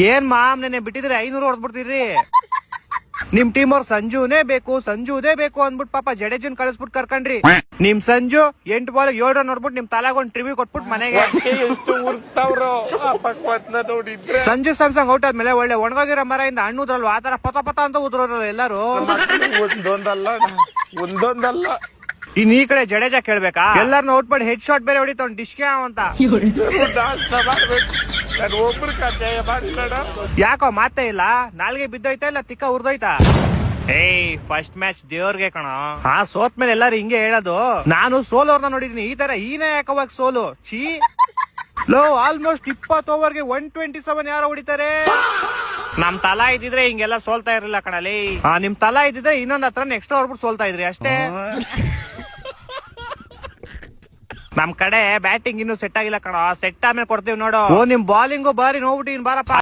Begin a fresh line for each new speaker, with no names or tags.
ಏನ್ ಮಾಮ್ ನೆನೆ ಬಿಟ್ಟಿದ್ರೆ 500 ಹೊಡೆದ್ಬಿಡ್ತೀರಿ. ನಿಮ್ ಟೀಮ್ ಅವ್ರ ಸಂಜುನೇ ಬೇಕು ಅಂದ್ಬಿಟ್ಟು ಪಾಪ ಜಡೇಜನ್ ಕಳಿಸ್ಬಿಟ್ಟು ಕರ್ಕೊಂಡ್ರಿ. ನಿಮ್ ಸಂಜು 8 ಬಾಲ್ 7 ರನ್ ನೋಡ್ಬಿಟ್ಟು ನಿಮ್ ತಲಾಗೊಂಡ್ ಟ್ರಿವ್ಯೂ ಕೊಟ್ಬಿಟ್ಟು ಮನೆಗೆ. ಸಂಜು ಸ್ಯಾಮ್ಸಂಗ್ ಔಟ್ ಆದ್ಮೇಲೆ ಒಳ್ಳೆ ಒಣಗೋಗಿರೋ ಮರದಿಂದ ಹಣ್ಣುದ್ರಲ್ವ ಆತರ ಪತ ಅಂತ ಉದ್ರಲ್ಲ ಎಲ್ಲಾರು.
ಒಂದೊಂದಲ್ಲ
ಇನ್ ಈ ಕಡೆ ಜಡೇಜಾ ಕೇಳ್ಬೇಕಾ, ಎಲ್ಲಾರನ್ನ ಔಟ್ ಮಾಡಿ ಹೆಡ್ ಶಾಟ್ ಬೇರೆ ಹೊಡಿತಾವ್ ಡಿಶ್ಕೆ ಅಂತ. ಯಾಕೋ ಮಾತೇ ಇಲ್ಲ, ನಾಲ್ಗೆ ಬಿದ್ದೋಯ್ತಾ ಇಲ್ಲ ತಿಕ್ಕ ಉರ್ದೋಯ್ತಾ? ಏಯ್ ಫಸ್ಟ್ ಮ್ಯಾಚ್ ದೇವ್ರಿಗೆ ಕಣ. ಹಾ ಸೋತ್ ಮೇಲೆ ಎಲ್ಲಾರು ಹಿಂಗೆ ಹೇಳೋದು. ನಾನು ಸೋಲೋರ್ನ ನೋಡಿದೀನಿ, ಈ ತರ ಈನೇ ಯಾಕವಾಗ ಸೋಲು ಚೀ. ಲೋ ಆಲ್ಮೋಸ್ಟ್ 20 ಓವರ್ಗೆ 127 ಯಾರೋ ಹೊಡಿತಾರೆ. ನಮ್ ತಲಾ ಇದ್ದಿದ್ರೆ ಹಿಂಗೆಲ್ಲ ಸೋಲ್ತಾ ಇರ್ಲಿಲ್ಲ ಕಣಲಿ. ನಿಮ್ ತಲಾ ಇದ್ದಿದ್ರೆ ಇನ್ನೊಂದ್ ಹತ್ರ ನೆಕ್ಸ್ಟ್ ಓವರ್ ಬಿಟ್ಟು ಸೋಲ್ತಾ ಇದ್ರಿ ಅಷ್ಟೇ. ನಮ್ ಕಡೆ ಬ್ಯಾಟಿಂಗ್ ಇನ್ನು ಸೆಟ್ ಆಗಿಲ್ಲ ಕಣ, ಸೆಟ್ ಆಮೇಲೆ ಕೊಡ್ತೀವಿ ನೋಡು. ನಿಮ್ ಬಾಲಿಂಗು ಬಾರಿ ನೋಡ್ಬಿಟ್ಟು ಬಾರಪ್ಪ.